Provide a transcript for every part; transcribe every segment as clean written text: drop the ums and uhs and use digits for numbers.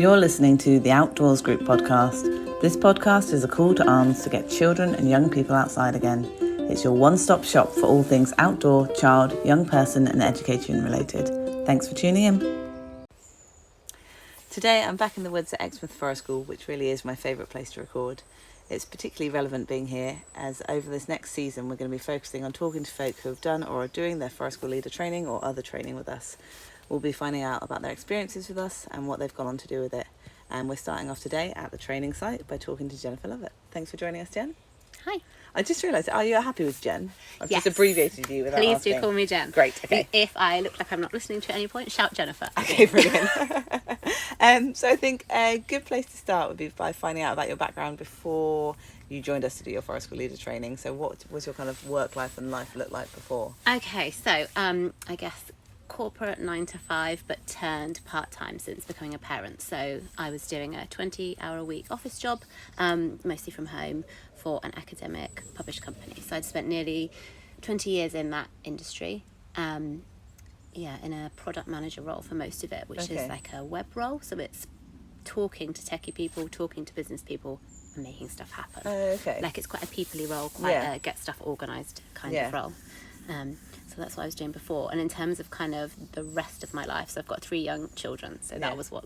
You're listening to the Outdoors Group podcast. This podcast is a call to arms to get children and young people outside again. It's your one-stop shop for all things outdoor, child, young person and education related. Thanks for tuning in. Today I'm back in the woods at Exmouth Forest School, which really is my favourite place to record. It's particularly relevant being here, as over this next season we're going to be focusing on talking to folk who have done or are doing their Forest School leader training or other training with us. We'll be finding out about their experiences with us and what they've gone on to do with it. And we're starting off today at the training site by talking to Jen Lovatt. Thanks for joining us, Jen. Hi. I just realised, are you happy with Jen? I've Yes. just abbreviated you without Please asking. do call me Jen. Great, okay. If I look like I'm not listening to you at any point, shout Jennifer. Okay, brilliant. So I think a good place to start would be by finding out about your background before you joined us to do your Forest School leader training. So what was your kind of work life and life look like before? Okay, so I guess corporate 9 to 5, but turned part-time since becoming a parent. So I was doing a 20-hour-a-week office job, mostly from home, for an academic published company. So I'd spent nearly 20 years in that industry. In a product manager role for most of it, which is like a web role. So it's talking to techie people, talking to business people, and making stuff happen. Like it's quite a people-y role, quite a get stuff organised kind of role. So that's what I was doing before. And in terms of kind of the rest of my life, so I've got 3 young children. So that was what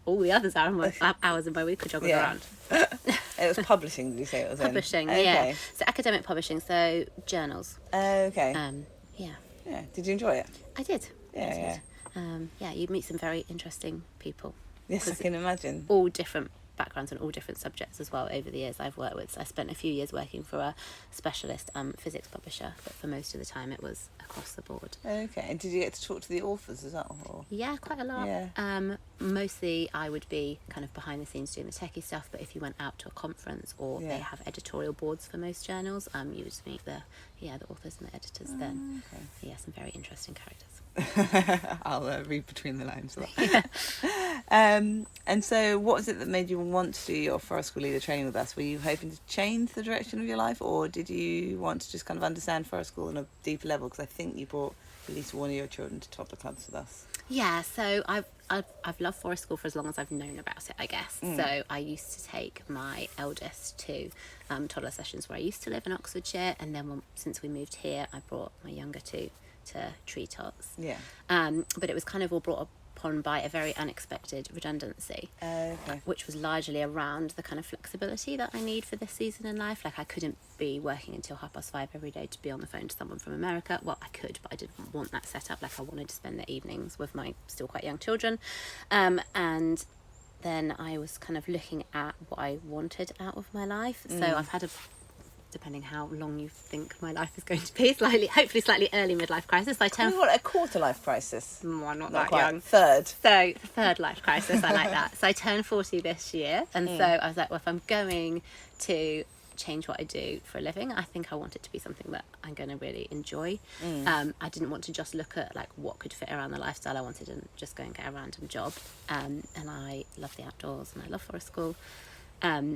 all the others hours in my week were jogging around. It was publishing, did you say it was publishing, in? yeah. So academic publishing, so journals. Yeah. Did you enjoy it? I did. Yeah. You'd meet some very interesting people. Yes, I can imagine. All different backgrounds and all different subjects as well over the years I've worked with. So I spent a few years working for a specialist physics publisher, but for most of the time it was across the board. Okay, and did you get to talk to the authors as well? Or? Yeah, quite a lot. Yeah. Mostly I would be kind of behind the scenes doing the techie stuff, but if you went out to a conference or they have editorial boards for most journals, you would meet the authors and the editors then. Okay. Yeah, some very interesting characters. I'll read between the lines. And so what was it that made you want to do your Forest School leader training with us? Were you hoping to change the direction of your life, or did you want to just kind of understand Forest School on a deeper level? Because I think you brought at least one of your children to toddler clubs with us. Yeah, so I've loved Forest School for as long as I've known about it, I guess. So I used to take my eldest to toddler sessions where I used to live in Oxfordshire, and then since we moved here, I brought my younger two to treetops. Yeah. But it was kind of all brought upon by a very unexpected redundancy, which was largely around the kind of flexibility that I need for this season in life. Like I couldn't be working until 5:30 every day to be on the phone to someone from America. Well, I could, but I didn't want that setup. Like I wanted to spend the evenings with my still quite young children. And then I was kind of looking at what I wanted out of my life. So I've had depending how long you think my life is going to be, hopefully slightly early midlife crisis. I turned a quarter life crisis. I'm not that quite young. Third. So third life crisis, I like that. So I turned 40 this year, and so I was like, well, if I'm going to change what I do for a living, I think I want it to be something that I'm going to really enjoy. I didn't want to just look at like what could fit around the lifestyle. I wanted to just go and get a random job. And I love the outdoors and I love Forest School.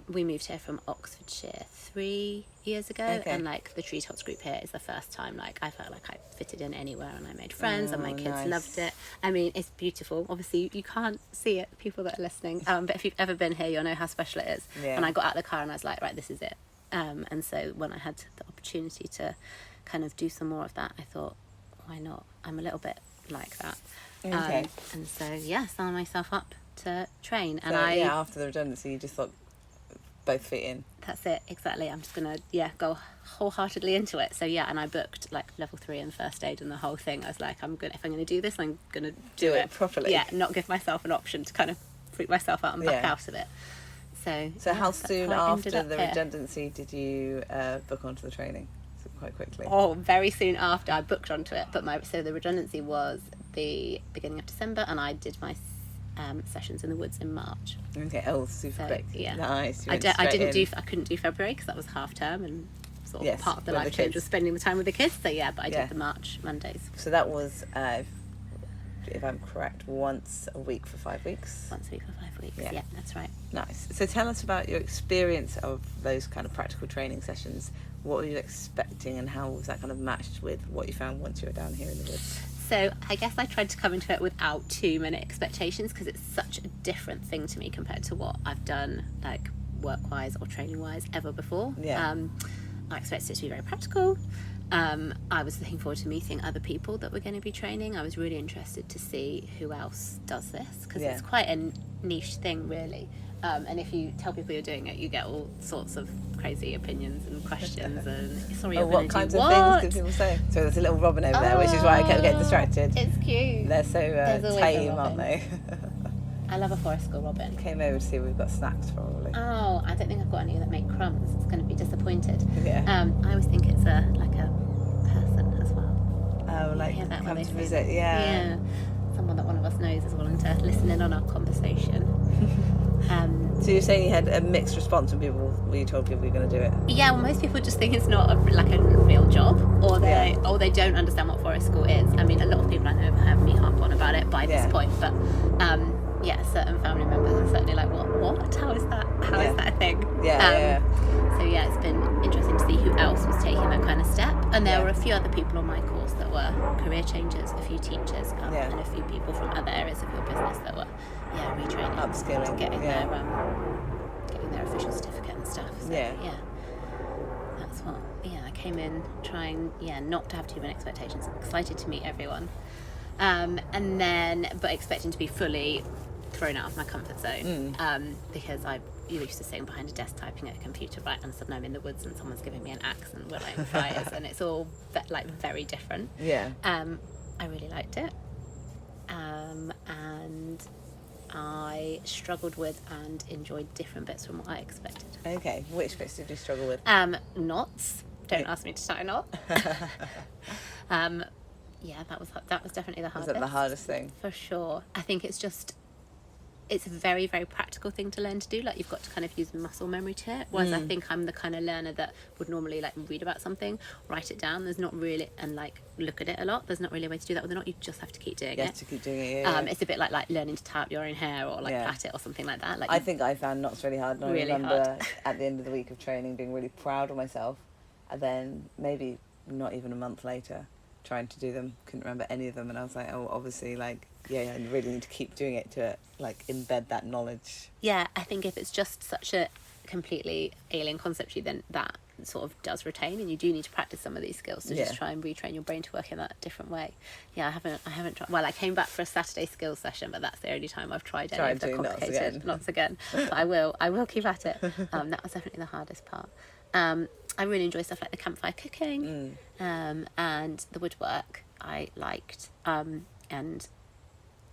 We moved here from Oxfordshire 3 years ago, and like the Treetops group here is the first time like I felt like I fitted in anywhere, and I made friends, and my kids loved it. I mean, it's beautiful. Obviously you can't see it, people that are listening, but if you've ever been here you'll know how special it is. And I got out of the car and I was like, right, this is it. And so when I had the opportunity to kind of do some more of that, I thought, why not? I'm a little bit like that. And so signed myself up to train. And after the redundancy you just thought both fit in. That's it, exactly. I'm just gonna go wholeheartedly into it. So and I booked like level 3 in first aid and the whole thing. I was like, if I'm gonna do this, I'm gonna do it properly. Not give myself an option to kind of freak myself out and back out of it. So how soon after the redundancy did you book onto the training? So quite quickly. Oh, very soon after I booked onto it. But the redundancy was the beginning of December, and I did my sessions in the woods in March. Super quick. Nice. I couldn't do February because that was half term, and sort of part of the life change was spending the time with the kids. So but I did the March Mondays. So that was if I'm correct, once a week for 5 weeks. Once a week for 5 weeks. Yeah, that's right. Nice. So tell us about your experience of those kind of practical training sessions. What were you expecting, and how was that kind of matched with what you found once you were down here in the woods? So I guess I tried to come into it without too many expectations, because it's such a different thing to me compared to what I've done, like work-wise or training-wise, ever before. Yeah. I expected it to be very practical. I was looking forward to meeting other people that were going to be training. I was really interested to see who else does this, because it's quite a niche thing, really. And if you tell people you're doing it, you get all sorts of crazy opinions and questions. And sorry, you're what going to kinds do of what? things do people say? So there's a little robin over there, which is why I kept getting distracted. It's cute. They're so There's always a tame, robin. aren't they? I love a Forest School robin. Came over to see if we've got snacks, probably. Oh, I don't think I've got any that make crumbs. It's going to be disappointed. Yeah. I always think it's like a person as well. Oh, like hear that when come they to say visit, that. yeah. Someone that one of us knows is willing to listen in on our conversation. So you're saying you had a mixed response when you told people you're going to do it? Yeah, well, most people just think it's not a real job, or they don't understand what Forest School is. I mean, a lot of people I know have heard me harp on about it by this point, but certain family members are certainly like, what? How is that? How is that a thing? So yeah, it's been interesting to see who else was taking that kind of step. And there were a few other people on my course that were career changers, a few teachers, and a few people from other areas of your business that were retraining, upskilling, getting their official certificate and stuff. So, that's what. I came in trying not to have too many expectations, excited to meet everyone, but expecting to be fully thrown out of my comfort zone, because I used to sitting behind a desk typing at a computer, right, and suddenly I'm in the woods and someone's giving me an axe and we're lighting fires, and it's all very different. I really liked it, and I struggled with and enjoyed different bits from what I expected. Okay, which bits did you struggle with? Knots. Don't ask me to tie a knot. That was definitely the hardest. Was that the hardest thing? For sure. I think it's a very, very practical thing to learn to do. Like, you've got to kind of use muscle memory to it. Whereas I think I'm the kind of learner that would normally read about something, write it down. There's not really, and look at it a lot. There's not really a way to do that with a knot. You just have to keep doing it. You have to keep doing it. It's a bit like learning to tie up your own hair or plait it or something like that. I think I found knots really hard. And I remember at the end of the week of training being really proud of myself, and then maybe not even a month later trying to do them, couldn't remember any of them, and I was like, oh, obviously, I really need to keep doing it to embed that knowledge. Yeah, I think if it's just such a completely alien concept to you, then that sort of does retain, and you do need to practice some of these skills to just try and retrain your brain to work in that different way. I haven't tried. Well, I came back for a Saturday skills session, but that's the only time I've tried any of the complicated knots again. But I will keep at it. That was definitely the hardest part. I really enjoy stuff like the campfire cooking, and the woodwork I liked, and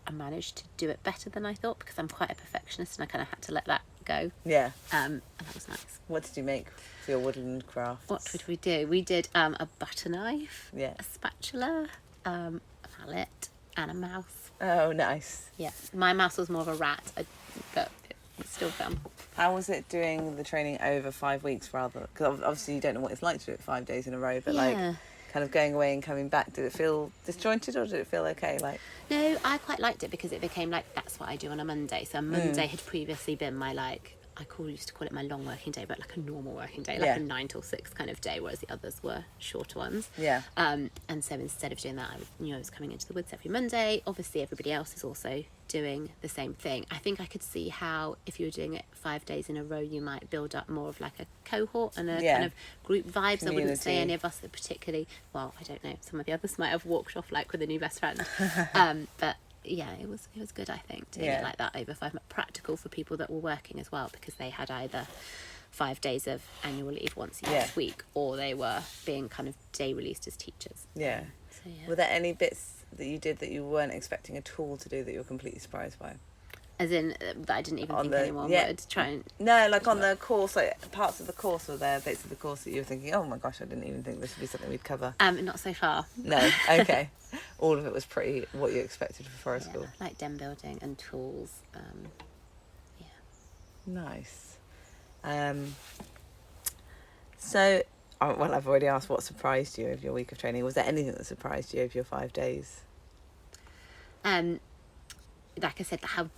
I managed to do it better than I thought, because I'm quite a perfectionist and I kind of had to let that go. And that was nice. What did you make for your woodland crafts? What did we do? We did a butter knife, a spatula, a mallet, and a mouse. Oh, nice. Yeah, my mouse was more of a rat, but it's still fun. How was it doing the training over 5 weeks rather? Because obviously you don't know what it's like to do it 5 days in a row, but kind of going away and coming back, did it feel disjointed or did it feel okay? No, I quite liked it, because it became that's what I do on a Monday. So a Monday had previously been my used to call it my long working day, but a normal working day, a 9 till 6 kind of day, whereas the others were shorter ones. And so instead of doing that, I knew I was coming into the woods every Monday. Obviously everybody else is also doing the same thing. I think I could see how if you were doing it 5 days in a row, you might build up more of a cohort and a kind of group vibes. Community. I wouldn't say any of us are particularly, well, I don't know, some of the others might have walked off with a new best friend. But it was good, I think, doing it like that over 5 months. Practical for people that were working as well, because they had either 5 days of annual leave once each week, or they were being kind of day released as teachers. Were there any bits that you did that you weren't expecting at all to do that you were completely surprised by? As in, that I didn't even think anyone would try and... No, on the course, parts of the course, or there bits of the course that you were thinking, oh my gosh, I didn't even think this would be something we'd cover. Not so far. No, okay. All of it was pretty what you expected for Forest School. Like den building and tools. Nice. So, I've already asked what surprised you of your week of training. Was there anything that surprised you of your 5 days? Like I said, how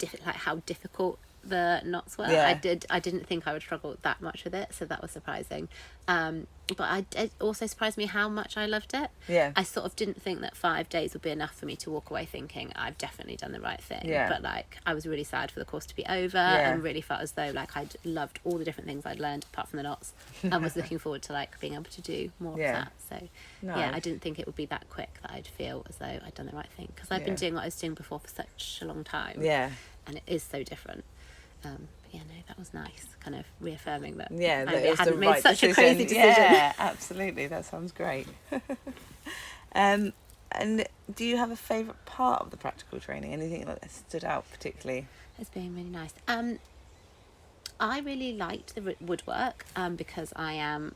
difficult the knots were. Yeah. I didn't think I would struggle that much with it, so that was surprising. But it also surprised me how much I loved it. Yeah. I sort of didn't think that 5 days would be enough for me to walk away thinking I've definitely done the right thing. Yeah. But like, I was really sad for the course to be over, Yeah. and really felt as though like I'd loved all the different things I'd learned apart from the knots, and was looking forward to like being able to do more Yeah. of that. So yeah, I Nice. didn't think it would be that quick that I'd feel as though I'd done the right thing, because I've been Yeah. doing what I was doing before for such a long time. Yeah. And it is so different. But yeah, no, that was nice, kind of reaffirming that Yeah, that I it was hadn't the made right such a decision. crazy decision. Yeah, absolutely. That sounds great. And do you have a favourite part of the practical training? Anything that stood out particularly? It's been really nice. I really liked the woodwork because I am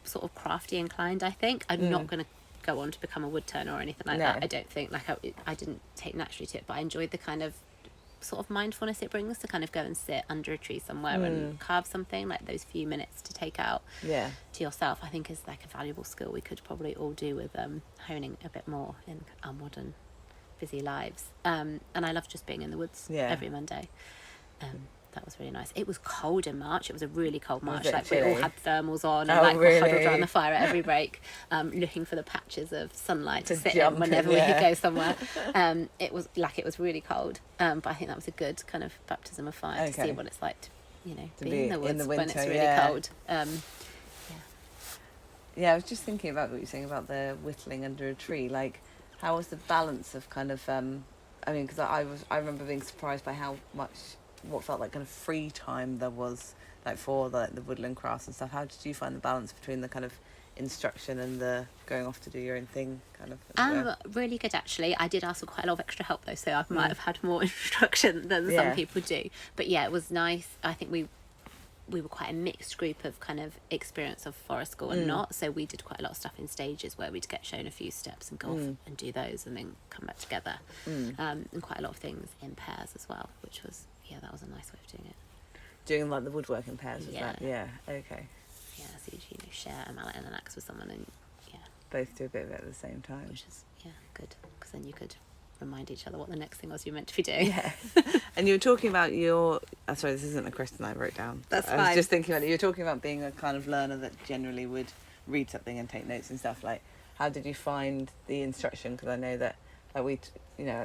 sort of crafty inclined, I think. I'm not going to go on to become a wood turner or anything like No. that. I don't think, like, I didn't take naturally to it, but I enjoyed the kind of sort of mindfulness it brings to kind of go and sit under a tree somewhere and carve something, like those few minutes to take out Yeah. to yourself, I think is like a valuable skill we could probably all do with honing a bit more in our modern busy lives. And I love just being in the woods Yeah. every Monday. That was really nice. It was cold in March. It was a really cold March. it Like we all chilly? had thermals on and Oh, like were huddled really? around the fire at every break, looking for the patches of sunlight to To sit jump in whenever in, we yeah. could go somewhere. It was really cold. But I think that was a good kind of baptism of fire to Okay. see what it's like to, To be be in the in woods the when it's winter, really yeah. cold. Yeah, I was just thinking about what you're saying about the whittling under a tree. Like, how was the balance of kind of, I mean, because I remember being surprised by how much, what felt like kind of free time there was, like for the woodland crafts and stuff. How did you find the balance between the kind of instruction and the going off to do your own thing kind of? Really good actually. I did ask for quite a lot of extra help though, so I might have had more instruction than Yeah. some people do. But yeah, it was nice. I think we were quite a mixed group of kind of experience of forest school and not. So we did quite a lot of stuff in stages where we'd get shown a few steps and go off and do those and then come back together. And quite a lot of things in pairs as well, which was, yeah, that was a nice way of doing it. Doing like the woodworking pairs, was Yeah. that? Yeah, okay. Yeah, so you share a mallet and an axe with someone, and yeah, Both do a bit of it at the same time. which is good, because then you could remind each other what the next thing was you were meant to be doing. Yeah. And you were talking about your... Oh, sorry, this isn't a question I wrote down. That's I was fine. just thinking about it. You were talking about being a kind of learner that generally would read something and take notes and stuff. Like, how did you find the instruction? Because I know that at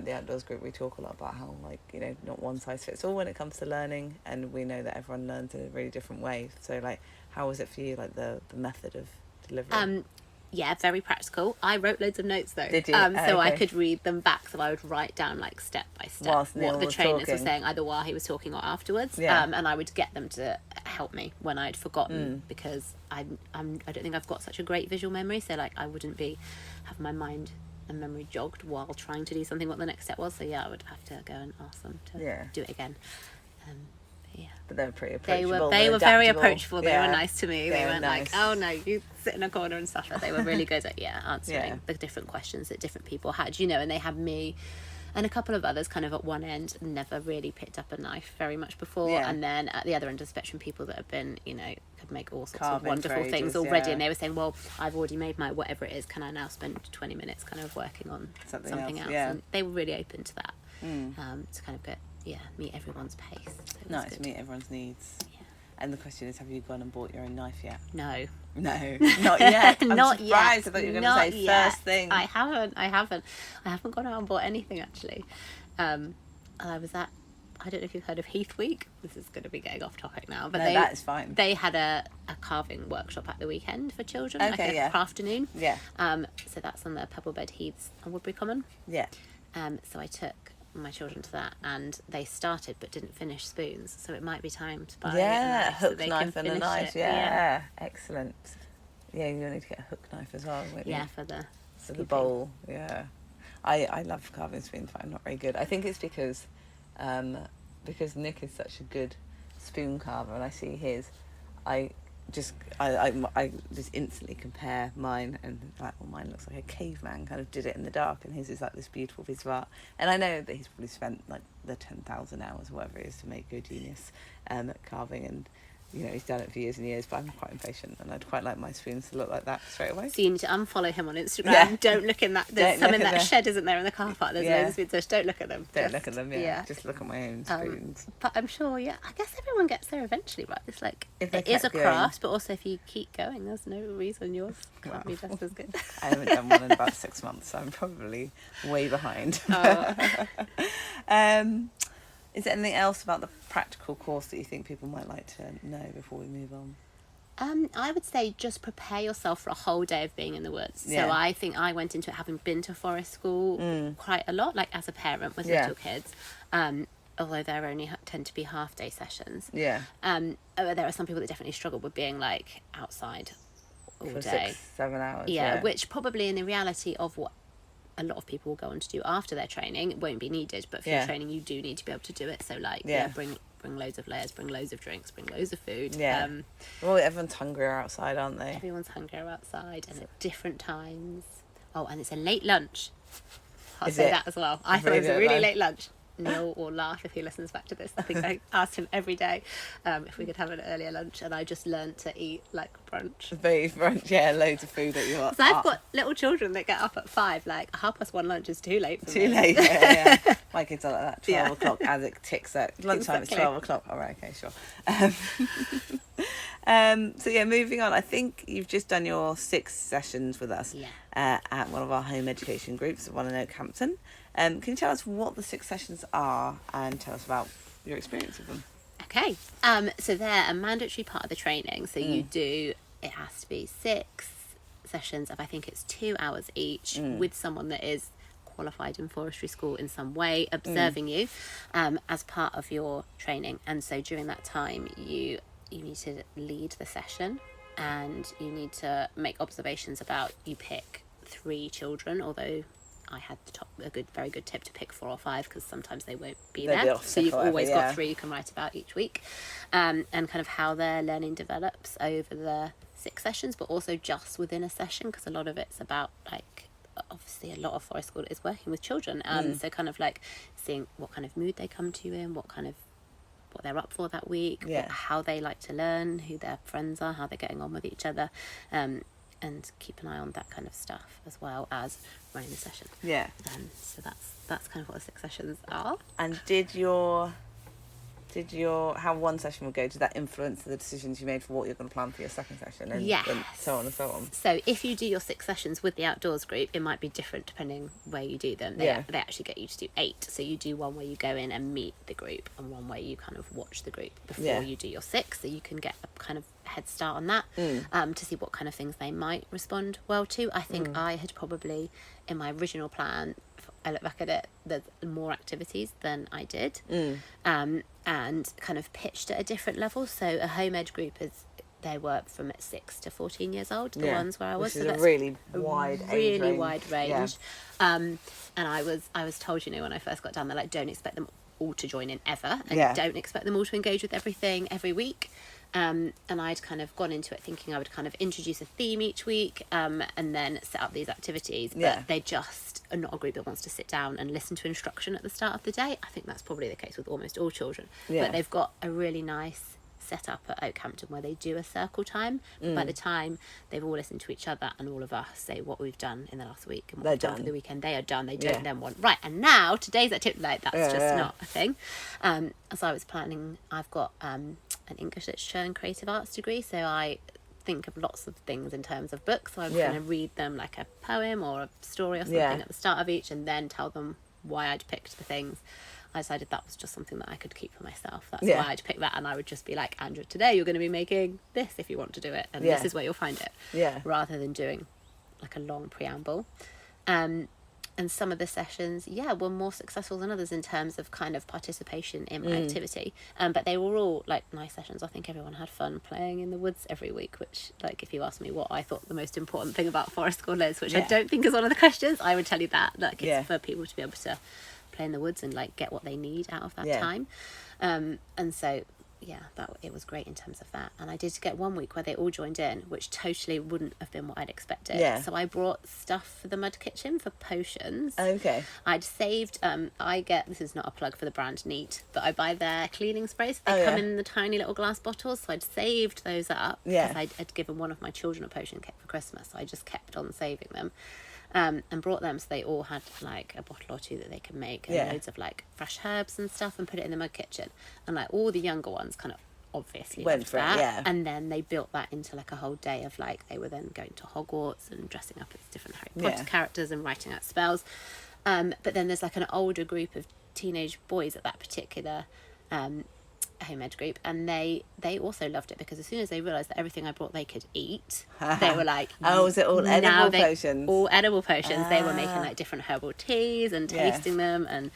the outdoors group, we talk a lot about how, like, not one size fits all when it comes to learning. And we know that everyone learns in a really different way. So, like, how was it for you, like, the method of delivery? Yeah, very practical. I wrote loads of notes though. Did you? So I Okay. could read them back. So I would write down like step by step Whilst Neil what the was trainers were talking. saying, either while he was talking or afterwards. Yeah. And I would get them to help me when I'd forgotten, because I don't think I've got such a great visual memory. So like I wouldn't have my mind and memory jogged while trying to do something what the next step was. So yeah, I would have to go and ask them to do it again. Yeah. But they were pretty They approachable. were very adaptable. approachable. They Yeah. were nice to me. They They were weren't nice. like, oh no, you sit in a corner and stuff. They were really good at answering Yeah. the different questions that different people had, and they had me and a couple of others kind of at one end, never really picked up a knife very much before, Yeah. and then at the other end of the spectrum, people that have been, could make all sorts Carving of for wonderful ages, things already, yeah. and they were saying, well, I've already made my whatever it is, can I now spend 20 minutes kind of working on something else? yeah. And they were really open to that, to kind of meet everyone's pace. So it was Nice, good. meet everyone's needs. Yeah. And the question is, have you gone and bought your own knife yet? No. No, not yet. I'm Not surprised. yet. I thought you were going to Not say yet. first thing. I haven't gone out and bought anything actually. I was at, I don't know if you've heard of Heath Week. This is going to be getting off topic now, but No, that is fine. They had a carving workshop at the weekend for children, Okay, like a yeah. afternoon. Yeah, So that's on the Pebblebed Heaths on Woodbury Common. yeah. So I took my children to that, and they started but didn't finish spoons. So it might be time to buy Yeah, a a knife so hook they knife can and a finish knife. it. Yeah. Excellent. Yeah, you'll need to get a hook knife as well, won't you? Yeah, for the For the keeping. bowl, yeah. I love carving spoons, but I'm not very good. I think it's because Nick is such a good spoon carver, and I see his, I just instantly compare mine, and like, well, mine looks like a caveman kind of did it in the dark, and his is like this beautiful piece of art. And I know that he's probably spent like the 10,000 hours or whatever it is to make good genius carving, and you know, he's done it for years and years, but I'm quite impatient, and I'd quite like my spoons to look like that straight away. So you need to unfollow him on Instagram. Yeah. Don't look in that. There's some in that shed, isn't there, in the car park? There's loads of spoons. Just don't look at them. Don't look at them. Yeah. Just look at my own spoons. But I'm sure. Yeah, I guess everyone gets there eventually, right? It's like If they it is a kept going. craft, but also if you keep going, there's no reason yours can't be just as good. I haven't done one in about 6 months, so I'm probably way behind. Is there anything else about the practical course that you think people might like to know before we move on? I would say just prepare yourself for a whole day of being in the woods. Yeah. So I think I went into it having been to forest school quite a lot, like as a parent with little kids. Although there only tend to be half-day sessions. Yeah. There are some people that definitely struggle with being like outside all For day. 6-7 hours. Yeah, which probably in the reality of what a lot of people will go on to do after their training, it won't be needed. But for your training, you do need to be able to do it. So like, bring loads of layers, bring loads of drinks, bring loads of food. Yeah. Well, everyone's hungrier outside, aren't they? Everyone's hungrier outside and at different times. Oh, and it's a late lunch. I'll say that as well. I thought it was a really late lunch. Neil will laugh if he listens back to this. I think I asked him every day if we could have an earlier lunch, and I just learned to eat like brunch. Brunch, yeah, loads of food that you want. So I've got little children that get up at 5. Like 1:30 lunch is too late for me. Too late, yeah. My kids are like that. 12 o'clock as it ticks out. Lunchtime Exactly. It's 12 o'clock. All right, okay, sure. So yeah, moving on. I think you've just done your 6 sessions with us at one of our home education groups, the one in Oakhampton. Can you tell us what the 6 sessions are and tell us about your experience with them? Okay. So they're a mandatory part of the training. So you do, it has to be 6 sessions of, I think it's 2 hours each with someone that is qualified in forestry school in some way, observing you as part of your training. And so during that time, you need to lead the session and you need to make observations about, you pick 3 children, although I had very good tip to pick 4 or 5 because sometimes they won't be there. So you've always got 3 you can write about each week, and kind of how their learning develops over the 6 sessions, but also just within a session because a lot of it's about like obviously a lot of forest school is working with children, so kind of like seeing what kind of mood they come to you in, what they're up for that week, how they like to learn, who their friends are, how they're getting on with each other. And keep an eye on that kind of stuff as well as running the session. Yeah. So that's kind of what the 6 sessions are. And how one session will go, did that influence the decisions you made for what you're going to plan for your second session? And so on and so on. So if you do your 6 sessions with the outdoors group, it might be different depending where you do them. They actually get you to do 8. So you do one where you go in and meet the group and one where you kind of watch the group before you do your 6. So you can get a kind of head start on that to see what kind of things they might respond well to. I think I had probably, in my original plan, I look back at it, there's more activities than I did, and kind of pitched at a different level. So a home ed group they work from 6 to 14 years old, the ones where I was. Which is so a really wide age range. Wide range. And I was told, when I first got down there, like, don't expect them all to join in ever, and don't expect them all to engage with everything every week. And I'd kind of gone into it thinking I would kind of introduce a theme each week, and then set up these activities, but they just are not a group that wants to sit down and listen to instruction at the start of the day. I think that's probably the case with almost all children, but they've got a really nice set up at Oakhampton where they do a circle time. By the time they've all listened to each other and all of us say what we've done in the last week and what we've done for the weekend, they are done. They don't then want, right, and now today's activity, like, that's just not a thing. As I was planning, I've got an English literature and creative arts degree, so I think of lots of things in terms of books. So I'm going to read them like a poem or a story or something at the start of each, and then tell them why I'd picked the things. I decided that was just something that I could keep for myself. That's why I'd pick that, and I would just be like, Andrew, today you're going to be making this if you want to do it, and this is where you'll find it, rather than doing like a long preamble. And some of the sessions, were more successful than others in terms of kind of participation in my activity. But they were all like nice sessions. I think everyone had fun playing in the woods every week, which, like, if you ask me what I thought the most important thing about forest school is, which I don't think is one of the questions, I would tell you that. Like, it's for people to be able to play in the woods and like get what they need out of that time. And so it was great in terms of that. And I did get 1 week where they all joined in, which totally wouldn't have been what I'd expected. Yeah. So I brought stuff for the mud kitchen for potions. Okay. I'd saved, this is not a plug for the brand Neat, but I buy their cleaning sprays. They come in the tiny little glass bottles. So I'd saved those up because I'd given one of my children a potion kit for Christmas. So I just kept on saving them. And brought them, so they all had like a bottle or two that they could make, and loads of like fresh herbs and stuff, and put it in the mud kitchen. And like all the younger ones kind of obviously went loved for that. it, yeah. And then they built that into like a whole day of like, they were then going to Hogwarts and dressing up as different Harry Potter characters and writing out spells. But then there's like an older group of teenage boys at that particular home ed group, and they also loved it, because as soon as they realised that everything I brought they could eat, they were like, oh, was it all edible potions? All edible potions. They were making like different herbal teas and tasting them, and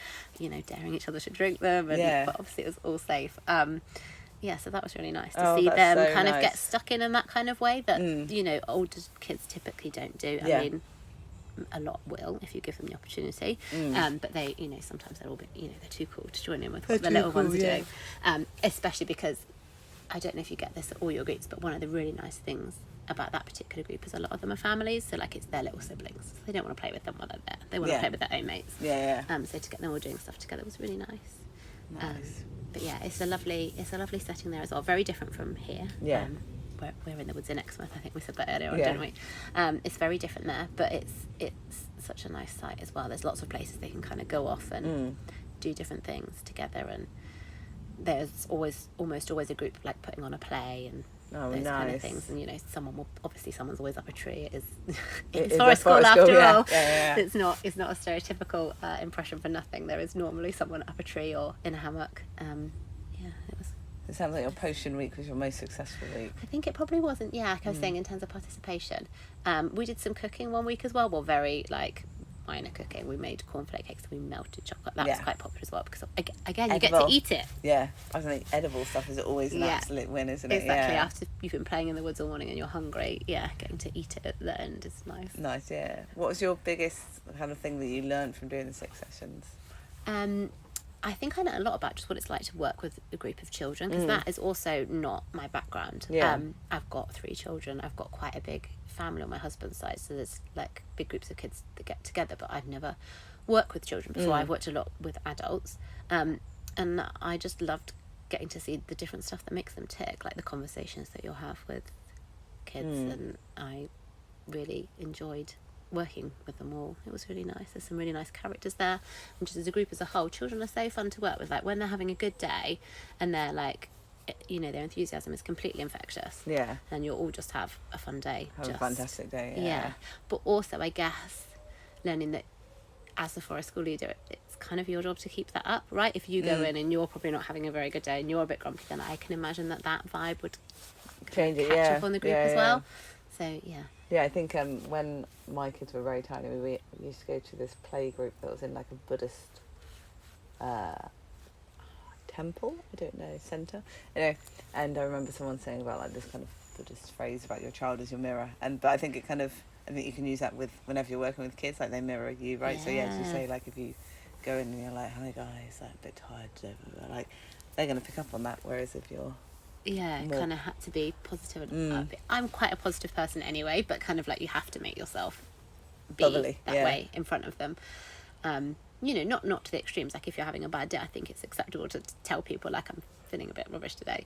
daring each other to drink them, and but obviously it was all safe. So that was really nice to see them kind of get stuck in that kind of way that older kids typically don't do. I mean, a lot will if you give them the opportunity, but they sometimes they're all bit they're too cool to join in with what the little ones are doing, especially because I don't know if you get this at all your groups, but one of the really nice things about that particular group is a lot of them are families, so like it's their little siblings, so they don't want to play with them while they're there, they want to play with their own mates. So to get them all doing stuff together was really nice. But yeah, it's a lovely setting there as well, very different from here. We're in the woods in Exmouth, I think we said that earlier on, didn't we? It's very different there, but it's such a nice site as well. There's lots of places they can kind of go off and do different things together, and there's almost always a group like putting on a play and those kind of things. And someone's always up a tree. It's forest school after all. It's not a stereotypical impression for nothing. There is normally someone up a tree or in a hammock. It sounds like your potion week was your most successful week. I think it probably wasn't, like I was saying, in terms of participation. We did some cooking 1 week as well, very like minor cooking. We made cornflake cakes, we melted chocolate. That was quite popular as well, because again, you get to eat it. Yeah, I think edible stuff is always an absolute win, isn't it? Exactly, after you've been playing in the woods all morning and you're hungry, getting to eat it at the end is nice. Nice, yeah. What was your biggest kind of thing that you learned from doing the 6 sessions? I think I learned a lot about just what it's like to work with a group of children, because that is also not my background. I've got 3 children. I've got quite a big family on my husband's side, so there's like big groups of kids that get together, but I've never worked with children before. I've worked a lot with adults, and I just loved getting to see the different stuff that makes them tick, like the conversations that you'll have with kids, and I really enjoyed working with them all. It was really nice. There's some really nice characters there, and just as a group as a whole, children are so fun to work with. Like when they're having a good day and they're like, their enthusiasm is completely infectious, and you'll all just have a fun day, a fantastic day. But also I guess learning that as the forest school leader, it's kind of your job to keep that up, right? If you go in and you're probably not having a very good day and you're a bit grumpy, then I can imagine that vibe would catch up on the group as well. So I think when my kids were very tiny, we used to go to this play group that was in like a Buddhist temple, I don't know, centre, and I remember someone saying about like this kind of Buddhist phrase about your child as your mirror, but I think I think you can use that with whenever you're working with kids, like they mirror you, right? So as you say, like if you go in and you're like, hi guys, like a bit tired, like they're going to pick up on that, whereas if you're it kind of had to be positive. I'm quite a positive person anyway, but kind of like you have to make yourself be bubbly, that way in front of them. Not to the extremes. Like if you're having a bad day, I think it's acceptable to tell people like I'm feeling a bit rubbish today.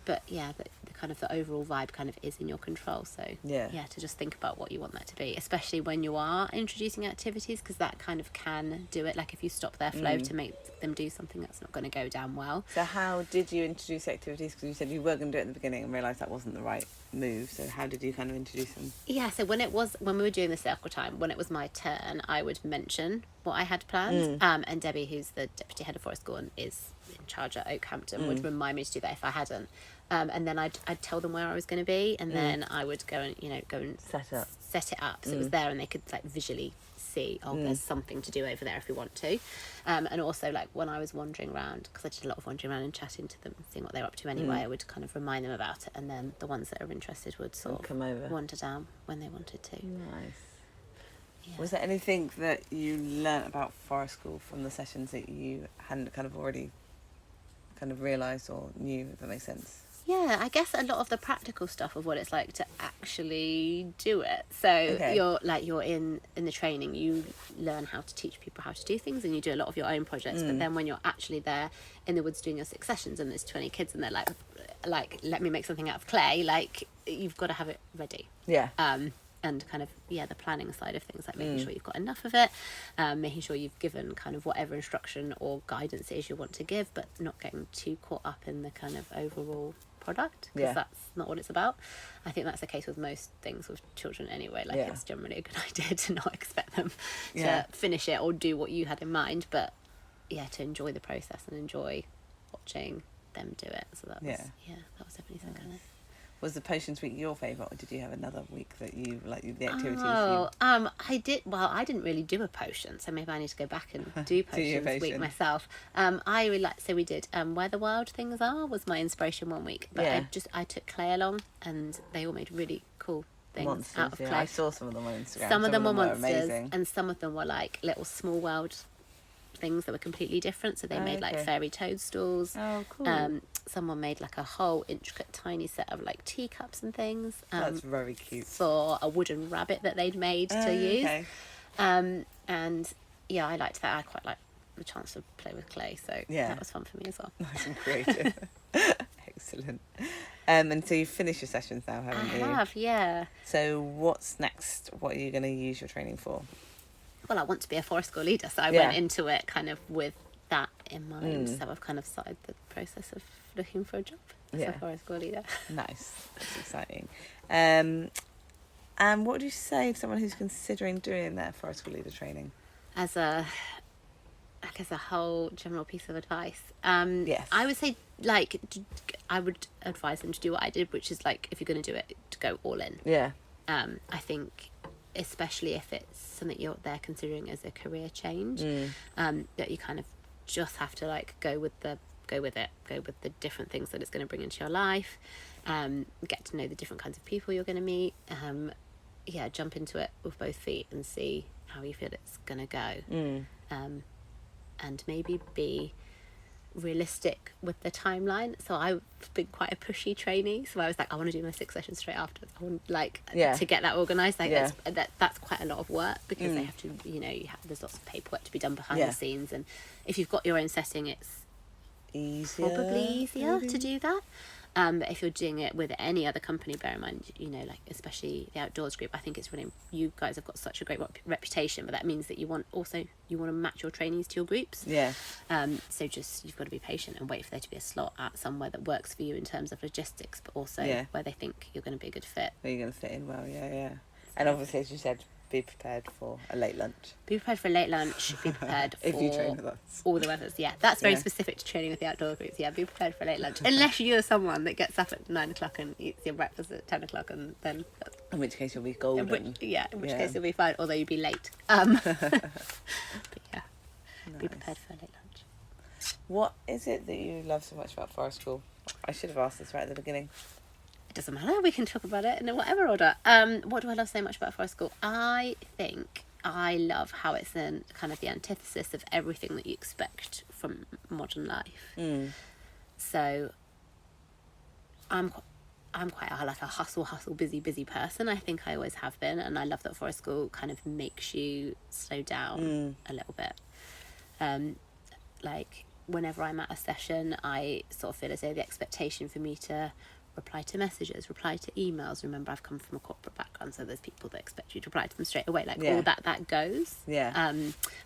But the kind of the overall vibe kind of is in your control. So to just think about what you want that to be, especially when you are introducing activities, because that kind of can do it. Like if you stop their flow to make them do something that's not going to go down well. So how did you introduce activities? Because you said you were going to do it at the beginning and realised that wasn't the right move. So how did you kind of introduce them? So when we were doing the circle time, when it was my turn, I would mention what I had planned, and Debbie, who's the deputy head of Forest School and is in charge at Oakhampton, would remind me to do that if I hadn't, and then I'd tell them where I was going to be, and then I would go and set it up so it was there and they could like visually see, there's something to do over there if we want to, and also like when I was wandering around, because I did a lot of wandering around and chatting to them, seeing what they were up to anyway, I would kind of remind them about it, and then the ones that are interested would sort of come over, wander down when they wanted to. Nice. Was there anything that you learnt about Forest School from the sessions that you hadn't kind of already kind of realised or knew, if that makes sense. Yeah, I guess a lot of the practical stuff of what it's like to actually do it. So you're in the training, you learn how to teach people how to do things, and you do a lot of your own projects. But then when you're actually there in the woods doing your successions, and there's 20 kids, and they're like, let me make something out of clay. Like, you've got to have it ready. Yeah. And kind of, the planning side of things, like making sure you've got enough of it, making sure you've given kind of whatever instruction or guidance it is you want to give, but not getting too caught up in the kind of overall product, because that's not what it's about. I think that's the case with most things with children anyway. Like, it's generally a good idea to not expect them to finish it or do what you had in mind, but to enjoy the process and enjoy watching them do it. So that was that was definitely some kind of... Was the Potions Week your favourite, or did you have another week that you like, the activities? I did. Well, I didn't really do a potion, so maybe I need to go back and do Potions Week myself. I really like. So we did Where the Wild Things Are was my inspiration one week, but I took clay along, and they all made really cool things monsters, out of clay. I saw some of them on Instagram. Some of them were monsters, amazing. and some of them were like little small world things that were completely different. So they made like fairy toadstools. Oh, cool. Someone made like a whole intricate tiny set of like teacups and things. That's very cute. For a wooden rabbit that they'd made to use. Okay. And I liked that. I quite liked the chance to play with clay, so that was fun for me as well. Nice and creative. Excellent. And so you've finished your sessions now, haven't you? I have, yeah. So what's next? What are you going to use your training for? Well, I want to be a forest school leader, so I went into it kind of with that in mind. So I've kind of started the process of looking for a job as a forest school leader. Nice. That's exciting. And what would you say to someone who's considering doing their forest school leader training? As a whole general piece of advice, I would say, like, I would advise them to do what I did, which is, like, if you're going to do it, to go all in. I think, especially if it's something they're considering as a career change, that you kind of just have to, like, go with the different things that it's going to bring into your life, get to know the different kinds of people you're going to meet, jump into it with both feet and see how you feel it's going to go, and maybe be realistic with the timeline. So I've been quite a pushy trainee, so I was like, I want to do my 6 sessions straight after. I want to get that organised. That's quite a lot of work, because they have to, there's lots of paperwork to be done behind the scenes, and if you've got your own setting, it's probably easier to do that. But if you're doing it with any other company, bear in mind, like especially the outdoors group, I think it's really, you guys have got such a great reputation, but that means that you want to match your trainees to your groups. So just, you've got to be patient and wait for there to be a slot at somewhere that works for you in terms of logistics, but also where they think you're going to be a good fit. Where you're going to fit in well, And obviously, as you said, be prepared for a late lunch. Be prepared for if you train with us. All the weathers. That's very specific to training with the outdoor groups. Be prepared for a late lunch, unless you're someone that gets up at 9 o'clock and eats your breakfast at 10 o'clock, and then in which case you'll be golden. In which case you'll be fine, although you'll be late. But be prepared for a late lunch. What is it that you love so much about forest school? I should have asked this right at the beginning. It doesn't matter, we can talk about it in whatever order. What do I love so much about forest school? I think I love how it's kind of the antithesis of everything that you expect from modern life. So I'm quite like a hustle, busy person. I think I always have been, and I love that forest school kind of makes you slow down a little bit. Like, whenever I'm at a session, I sort of feel as though the expectation for me to reply to messages, reply to emails. Remember, I've come from a corporate background, so there's people that expect you to reply to them straight away. Like, all that goes.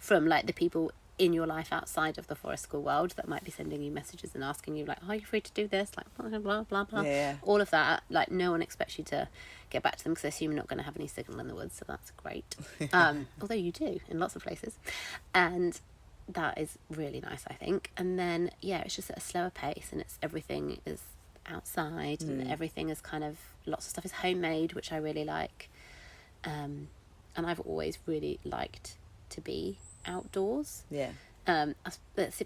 From, like, the people in your life outside of the forest school world that might be sending you messages and asking you, like, are you free to do this? Like, blah, blah, blah, blah. All of that. Like, no one expects you to get back to them, because they assume you're not going to have any signal in the woods, so that's great. Although you do in lots of places. And that is really nice, I think. And then, it's just at a slower pace, and everything is outside, and everything is kind of, lots of stuff is homemade, which I really like, and I've always really liked to be outdoors. It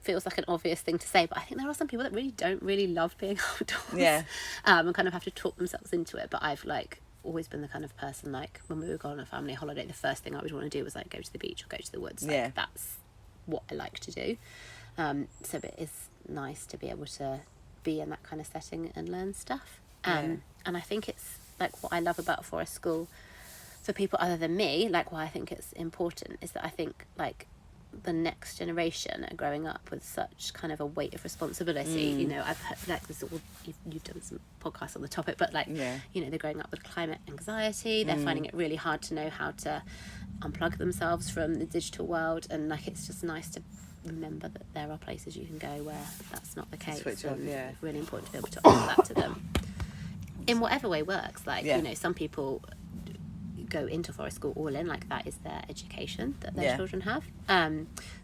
feels like an obvious thing to say, but I think there are some people that really don't really love being outdoors, and kind of have to talk themselves into it. But I've, like, always been the kind of person, like, when we would go on a family holiday, the first thing I would want to do was, like, go to the beach or go to the woods. Like, that's what I like to do. So it is nice to be able to be in that kind of setting and learn stuff. And I think it's like what I love about Forest School for people other than me, like why I think it's important is that I think like the next generation are growing up with such kind of a weight of responsibility. You know, I've heard like this all, you've done some podcasts on the topic, but like you know, they're growing up with climate anxiety, they're finding it really hard to know how to unplug themselves from the digital world, and like it's just nice to remember that there are places you can go where that's not the case. Switch off, It's really important to be able to offer that to them in whatever way works. Like you know, some people go into Forest School all in, like that is their education that their children have.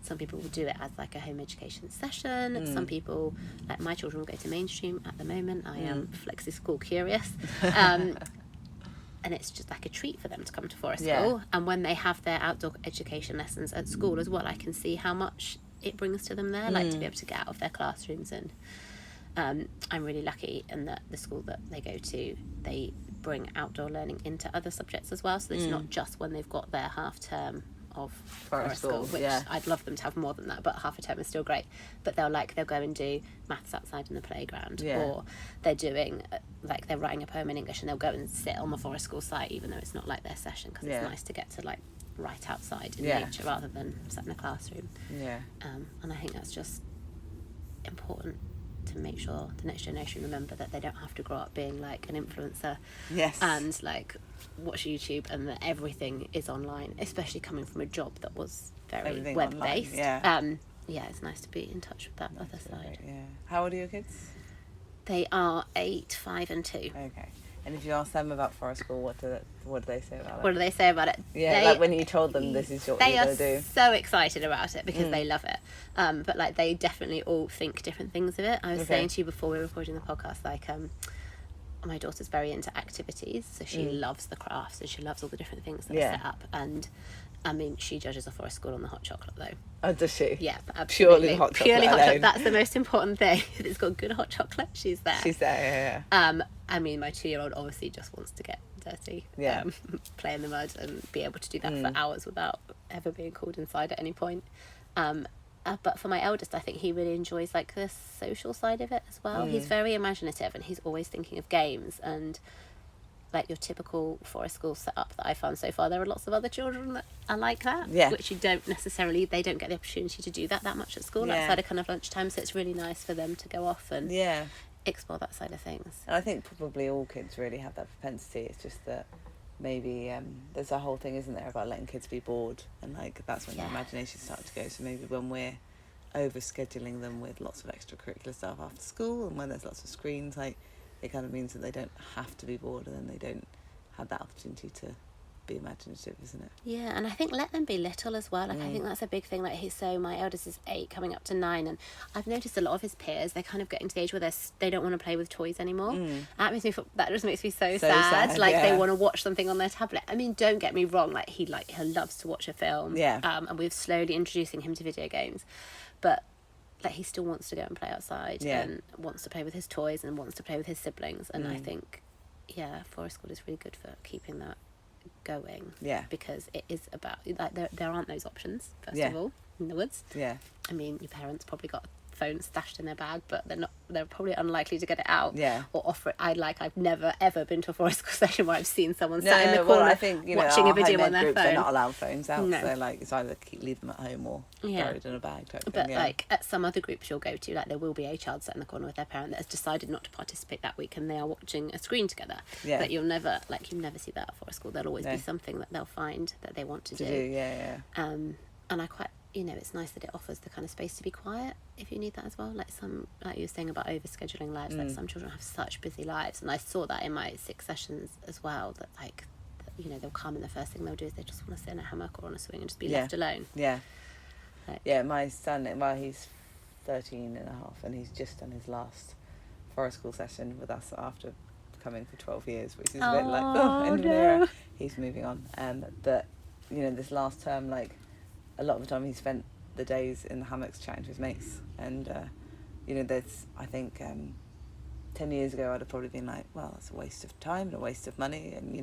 Some people will do it as like a home education session. Some people, like my children, will go to mainstream at the moment. I am flexi school curious. And it's just like a treat for them to come to Forest School. And when they have their outdoor education lessons at school as well, I can see how much it brings to them there, like to be able to get out of their classrooms. And I'm really lucky in that the school that they go to, they bring outdoor learning into other subjects as well, so it's not just when they've got their half term of Forest School, which I'd love them to have more than that, but half a term is still great. But they'll go and do maths outside in the playground, or they're doing like they're writing a poem in English and they'll go and sit on the Forest School site even though it's not like their session, because it's nice to get to like write outside in nature rather than sat in a classroom. And I think that's just important to make sure the next generation remember that they don't have to grow up being like an influencer and like watch YouTube and that everything is online, especially coming from a job that was very web-based. It's nice to be in touch with that other side. How old are your kids? They are 8, 5 and 2. Okay. And if you ask them about Forest School, what do they say about it? What do they say about it? Like when you told them this is what you're going to do. They are so excited about it because they love it. But like they definitely all think different things of it. I was saying to you before we were recording the podcast, like my daughter's very into activities, so she loves the crafts and she loves all the different things that are set up. And I mean, she judges a Forest School on the hot chocolate though. Oh, does she? Yeah, absolutely. Purely hot chocolate. Purely hot chocolate. That's the most important thing. If it's got good hot chocolate, she's there. She's there, yeah. I mean, my 2-year-old obviously just wants to get dirty, play in the mud and be able to do that for hours without ever being called inside at any point. But for my eldest, I think he really enjoys like the social side of it as well. He's very imaginative and he's always thinking of games, and like your typical Forest School setup that I found so far, there are lots of other children that are like that, which they don't get the opportunity to do that much at school outside of kind of lunchtime, so it's really nice for them to go off and explore that side of things. And I think probably all kids really have that propensity. It's just that maybe there's a whole thing, isn't there, about letting kids be bored, and like that's when their imagination starts to go. So maybe when we're over scheduling them with lots of extracurricular stuff after school and when there's lots of screens, like it kind of means that they don't have to be bored, and then they don't have that opportunity to be imaginative, isn't it? Yeah, and I think let them be little as well. Like I think that's a big thing. Like my eldest is 8 coming up to 9, and I've noticed a lot of his peers, they're kind of getting to the age where they don't want to play with toys anymore. That just makes me so sad. Like they want to watch something on their tablet. I mean, don't get me wrong, like he loves to watch a film. And we're slowly introducing him to video games, but like he still wants to go and play outside and wants to play with his toys and wants to play with his siblings. And I think Forest School is really good for keeping that going, because it is about like there aren't those options first of all in the woods. I mean, your parents probably got phone stashed in their bag, but they're probably unlikely to get it out or offer it. I've never ever been to a Forest School session where I've seen someone sat in the corner watching a video on their phone. They're not allowed phones out, so like it's either leave them at home or buried in a bag type thing. But like at some other groups you'll go to, like there will be a child sat in the corner with their parent that has decided not to participate that week and they are watching a screen together. But you'll never see that at Forest School. There'll always be something that they'll find that they want to do. And I quite, it's nice that it offers the kind of space to be quiet if you need that as well. Like you were saying about over-scheduling lives, like some children have such busy lives, and I saw that in my 6 sessions as well, that like, they'll come and the first thing they'll do is they just want to sit in a hammock or on a swing and just be left alone. My son, he's 13 and a half, and he's just done his last Forest School session with us after coming for 12 years, which is a bit like, end of an era. He's moving on. But, this last term, like, a lot of the time he spent the days in the hammocks chatting to his mates, and there's, I think 10 years ago I'd have probably been like, well, that's a waste of time and a waste of money, and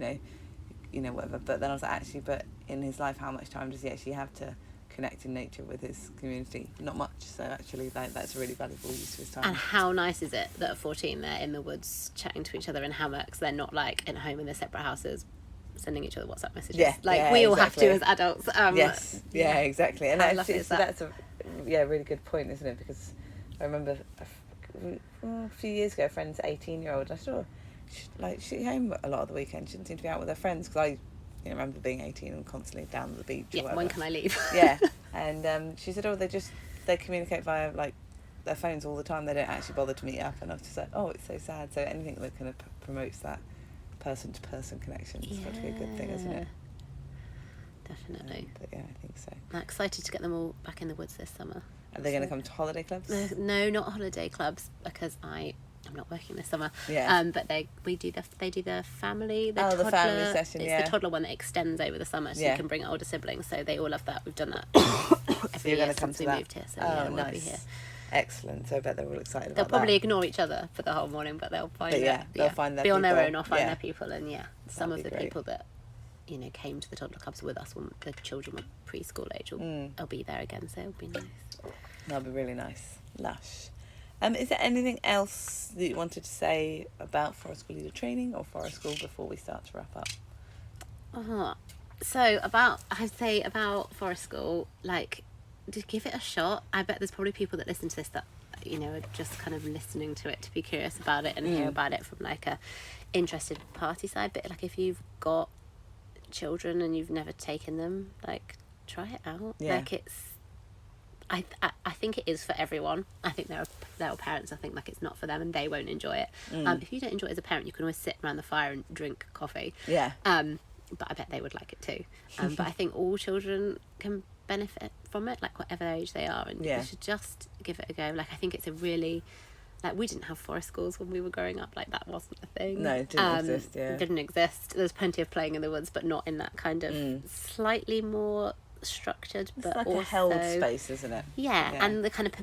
whatever. But then I was like, actually, but in his life, how much time does he actually have to connect in nature with his community. Not much, so actually that's a really valuable use of his time. And how nice is it that at 14 they're in the woods chatting to each other in hammocks? They're not like at home in their separate houses sending each other WhatsApp messages. We all have to as adults. Exactly. And that's a really good point, isn't it? Because I remember a few years ago, a friend's 18-year-old, I saw she's home a lot of the weekend. She didn't seem to be out with her friends, because I remember being 18 and constantly down at the beach. Yeah, or whatever. when can I leave? Yeah, and she said, they communicate via like their phones all the time. They don't actually bother to meet up. And I was just like, it's so sad. So anything that kind of promotes that person-to-person connection is got to be a good thing, isn't it? Definitely. But yeah, I think so. I'm excited to get them all back in the woods this summer. Are they going to come to holiday clubs? No, not holiday clubs, because I'm not working this summer. Yeah. But they do the family. The family session. It's the toddler one that extends over the summer, so you can bring older siblings. So they all love that. We've done that every you're year going to come since to we that? moved here. So nice. we'll be here. Excellent. So I bet they're all excited about They'll that. probably ignore each other for the whole morning, but they'll find they'll find their be people. on their own or find their people. And some That'd of the be great. people that came to the toddler clubs with us when the children were preschool age will be there again. So it'll be nice. That'll be really nice. Lush. Is there anything else that you wanted to say about Forest School Leader Training or Forest School before we start to wrap up? So I'd say about Forest School, just give it a shot. I bet there's probably people that listen to this that are just kind of listening to it to be curious about it and hear about it from a interested party side. But if you've got children and you've never taken them, try it out. I think it is for everyone. I think there are parents I think it's not for them and they won't enjoy it. If you don't enjoy it as a parent, you can always sit around the fire and drink coffee. But I bet they would like it too. But I think all children can benefit from it, whatever age they are, and you should just give it a go. I think it's a really we didn't have forest schools when we were growing up. That wasn't a thing. No, it didn't exist. It didn't exist. There's plenty of playing in the woods, but not in that kind of slightly more structured, it's but also a held space, isn't it? And the kind of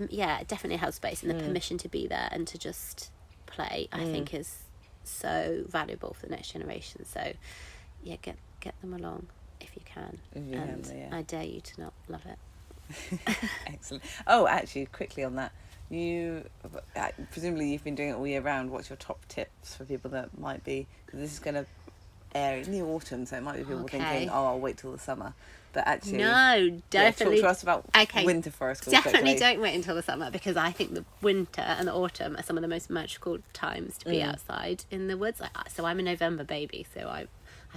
definitely a held space, and the permission to be there and to just play I think is so valuable for the next generation. So get them along if you can. I dare you to not love it. Excellent. Actually, quickly on that, presumably you've been doing it all year round. What's your top tips for people that might be, because this is going to air in the autumn, so it might be people thinking, I'll wait till the summer. But actually, no, definitely. Talk to us about winter forest school. Definitely don't wait until the summer, because I think the winter and the autumn are some of the most magical times to be outside in the woods. So I'm a November baby, so I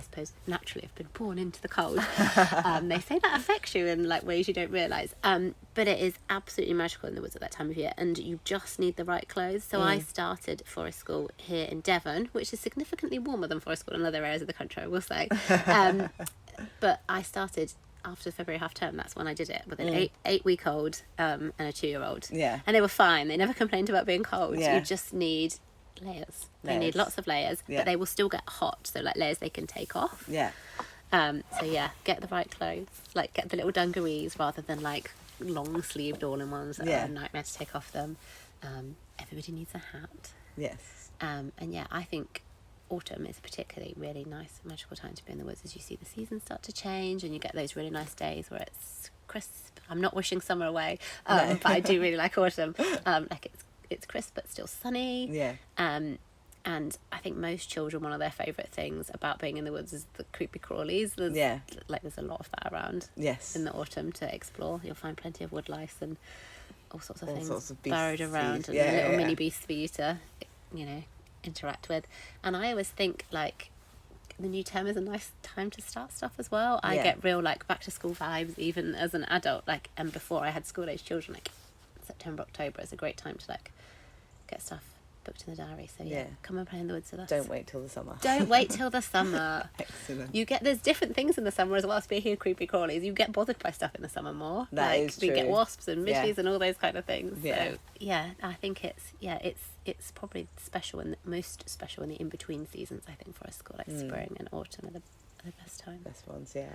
suppose naturally I've been born into the cold. They say that affects you in ways you don't realise. But it is absolutely magical in the woods at that time of year, and you just need the right clothes. So I started forest school here in Devon, which is significantly warmer than forest school in other areas of the country, I will say. But I started after February half term. That's when I did it with an 8-week-old and a 2-year-old. Yeah. And they were fine. They never complained about being cold. Yeah. You just need layers. They need lots of layers, but they will still get hot. So layers they can take off. Yeah. Get the right clothes. Get the little dungarees rather than long sleeved all-in-ones that are a nightmare to take off them. Everybody needs a hat. Yes. I think autumn is a particularly really nice magical time to be in the woods, as you see the seasons start to change and you get those really nice days where it's crisp. I'm not wishing summer away, but I do really like autumn. It's crisp but still sunny. Yeah. And I think most children, one of their favourite things about being in the woods is the creepy crawlies. There's a lot of that around. Yes. In the autumn to explore. You'll find plenty of wood lice and all sorts of things beasts burrowed around, and little mini beasts for you to interact with. And I always think the new term is a nice time to start stuff as well. I get real back to school vibes even as an adult, and before I had school age children, September, October is a great time to get stuff booked in the diary. So come and play in the woods with us. Don't wait till the summer. Don't wait till the summer. Excellent. There's different things in the summer as well. Speaking of creepy crawlies, you get bothered by stuff in the summer more. That is true. We get wasps and midges and all those kind of things. Yeah. So I think it's probably most special in the in-between seasons. I think for a school spring and autumn are the best times. Best ones, yeah.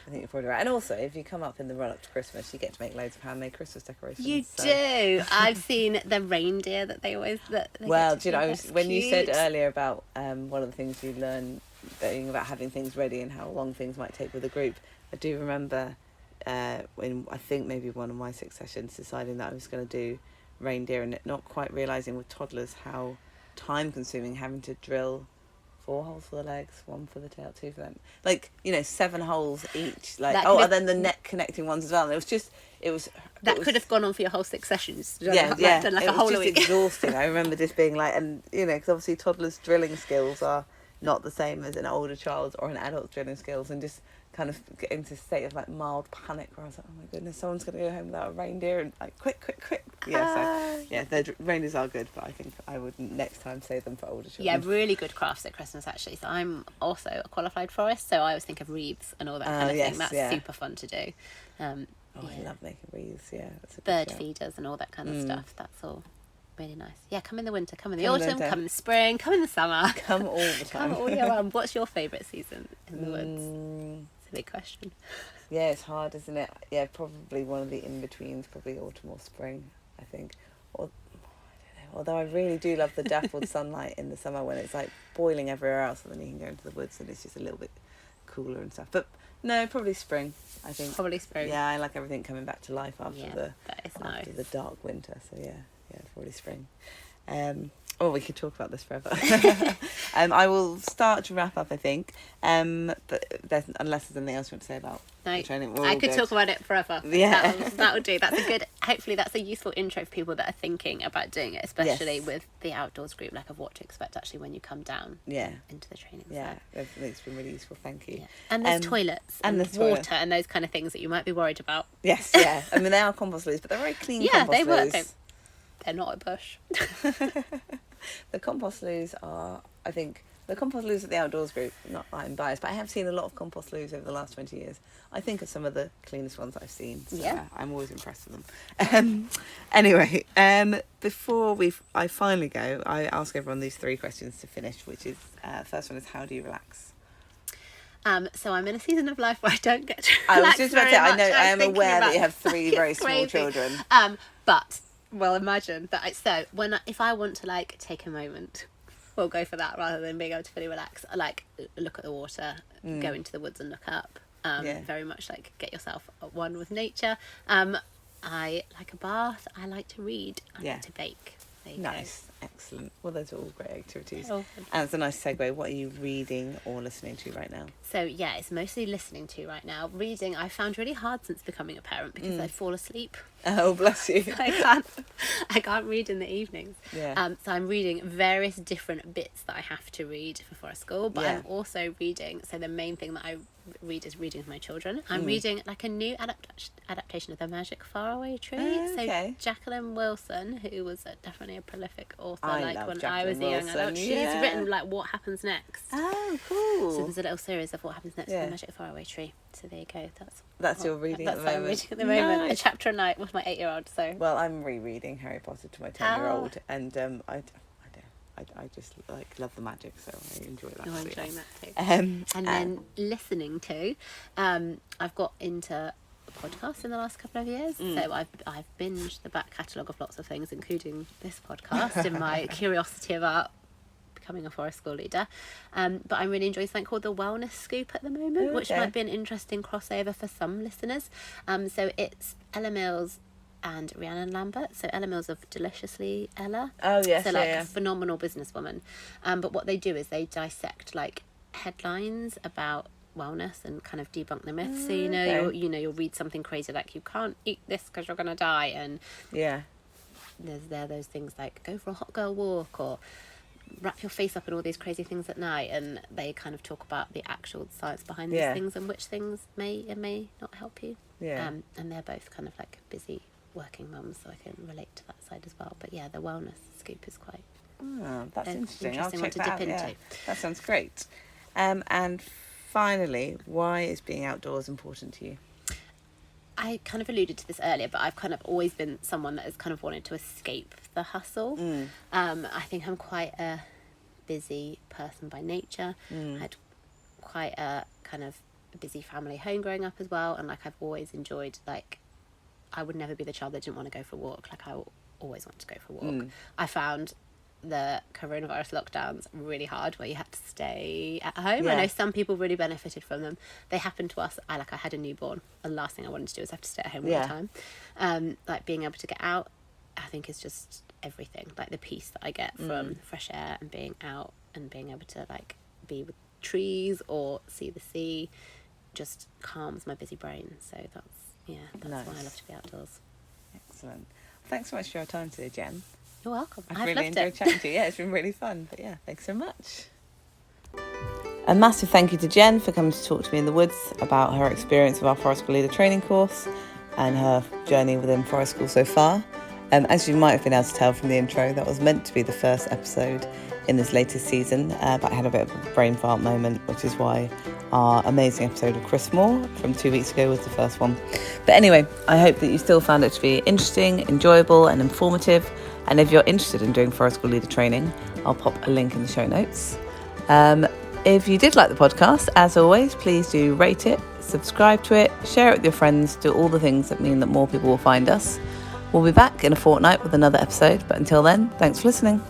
I think you're probably right. And also, if you come up in the run-up to Christmas, you get to make loads of handmade Christmas decorations. You do. I've seen the reindeer that they always... when you said earlier about one of the things you learn about having things ready and how long things might take with a group, I do remember in I think maybe one of my 6 sessions, deciding that I was going to do reindeer, and not quite realising with toddlers how time consuming having to drill 4 holes for the legs, 1 for the tail, 2 for them. 7 holes each. And then the neck connecting ones as well. And That could have gone on for your whole 6 sessions. Yeah. Done like it a whole was week. just exhausting. I remember just being like, and because obviously toddlers' drilling skills are not the same as an older child's or an adult's drilling skills, and just kind of get into a state of like mild panic where I was like, oh my goodness, someone's going to go home without a reindeer, and like quick. The reindeers are good, but I think I would next time save them for older children. Yeah, really good crafts at Christmas actually. So I'm also a qualified florist, so I always think of wreaths and all that kind of thing. That's super fun to do. I love making wreaths. Yeah, that's a bird feeders and all that kind of stuff. That's all really nice. Yeah, come in the winter, come in the autumn, come in the spring, come in the summer. Come all the time. Come all year round. What's your favourite season in the woods? It's a big question. Yeah, it's hard, isn't it? Yeah, probably one of the in-betweens, probably autumn or spring, I think. Or, I don't know. Although I really do love the dappled sunlight in the summer when it's like boiling everywhere else, and then you can go into the woods and it's just a little bit cooler and stuff. But no, probably spring, I think. Probably spring. Yeah, I like everything coming back to life after nice. the dark winter. So yeah, probably spring. We could talk about this forever. I will start to wrap up, I think. But unless there's anything else you want to say about the training, I could talk about it forever. Yeah, that'll do. That's a good. Hopefully, that's a useful intro for people that are thinking about doing it, especially with the outdoors group, like of what to expect actually when you come down. Into the training. Yeah, it's been really useful. Thank you. Yeah. And there's toilets and there's water and those kind of things that you might be worried about. Yes, yeah. I mean, they are compost loos, but they're very clean. Compost they work. loos. They're not a bush. The compost loos are, I think, the compost loos at the outdoors group, not that I'm biased, but I have seen a lot of compost loos over the last 20 years. I think are some of the cleanest ones I've seen. So I'm always impressed with them. Anyway, before I finally go, I ask everyone these 3 questions to finish, which is, first one is, how do you relax? So I'm in a season of life where I don't get to relax. I was just about to say, I am aware that you have 3 it's very small crazy. children. But imagine that. If I want to like take a moment, we'll go for that rather than being able to fully relax. I like look at the water, go into the woods and look up. Very much like get yourself at one with nature. I like a bath. I like to read. I like to bake. Nice, excellent. Well, those are all great activities. And it's a nice segue. What are you reading or listening to right now? So it's mostly listening to right now. Reading I found really hard since becoming a parent because I fall asleep. Oh, bless you. I can't read in the evenings. Yeah. So I'm reading various different bits that I have to read for Forest School, but I'm also reading. So the main thing that I read is reading to my children. I'm reading like a new adaptation of The Magic Faraway Tree. Okay. So Jacqueline Wilson, who was definitely a prolific author, I love when Jacqueline I was a young Wilson, adult, she's written like What Happens Next. Oh, cool. So there's a little series of What Happens Next with The Magic Faraway Tree. So there you go. That's your reading at the moment. That's what I'm reading at the moment. Nice. A chapter a night with my 8-year-old. So. Well, I'm rereading Harry Potter to my 10-year-old, and I just like love the magic, so I enjoy that. You're enjoying that too. And then listening to, I've got into podcasts in the last couple of years, so I've binged the back catalogue of lots of things, including this podcast, in my curiosity about becoming a Forest School leader. But I'm really enjoying something called the Wellness Scoop at the moment, which might be an interesting crossover for some listeners. So it's Ella Mills and Rhiannon Lambert. So Ella Mills of Deliciously Ella. Oh yes, so a phenomenal businesswoman. But what they do is they dissect like headlines about wellness and kind of debunk the myths. So you'll read something crazy like you can't eat this because you're gonna die, and there's those things like go for a hot girl walk or wrap your face up in all these crazy things at night, and they kind of talk about the actual science behind these things and which things may and may not help you. And they're both kind of like busy working mums, so I can relate to that side as well. But the Wellness Scoop is quite that's interesting. I'll check one to that dip out. into. Yeah. That sounds great. And finally, why is being outdoors important to you? I kind of alluded to this earlier, but I've kind of always been someone that has kind of wanted to escape the hustle. I think I'm quite a busy person by nature. I had quite a kind of busy family home growing up as well, and like I've always enjoyed, like I would never be the child that didn't want to go for a walk. Like I always want to go for a walk. I found the coronavirus lockdowns really hard, where you had to stay at home. Yeah. I know some people really benefited from them. They happened to us. I had a newborn, and the last thing I wanted to do was have to stay at home all Yeah. the time. Like being able to get out, I think is just everything. Like the peace that I get from fresh air and being out and being able to like be with trees or see the sea just calms my busy brain. So that's Nice. why I love to be outdoors. Excellent. Thanks so much for your time today, Jen. You're welcome. I've I've really loved enjoyed it. chatting to you. Yeah, it's been really fun. But yeah, thanks so much. A massive thank you to Jen for coming to talk to me in the woods about her experience of our Forest School Leader training course and her journey within Forest School so far. As you might have been able to tell from the intro, that was meant to be the first episode in this latest season, but I had a bit of a brain fart moment, which is why our amazing episode of Chris Moore from 2 weeks ago was the first one. But anyway, I hope that you still found it to be interesting, enjoyable and informative. And if you're interested in doing Forest School Leader training, I'll pop a link in the show notes. If you did like the podcast, as always, please do rate it, subscribe to it, share it with your friends, do all the things that mean that more people will find us. We'll be back in a fortnight with another episode, but until then, thanks for listening.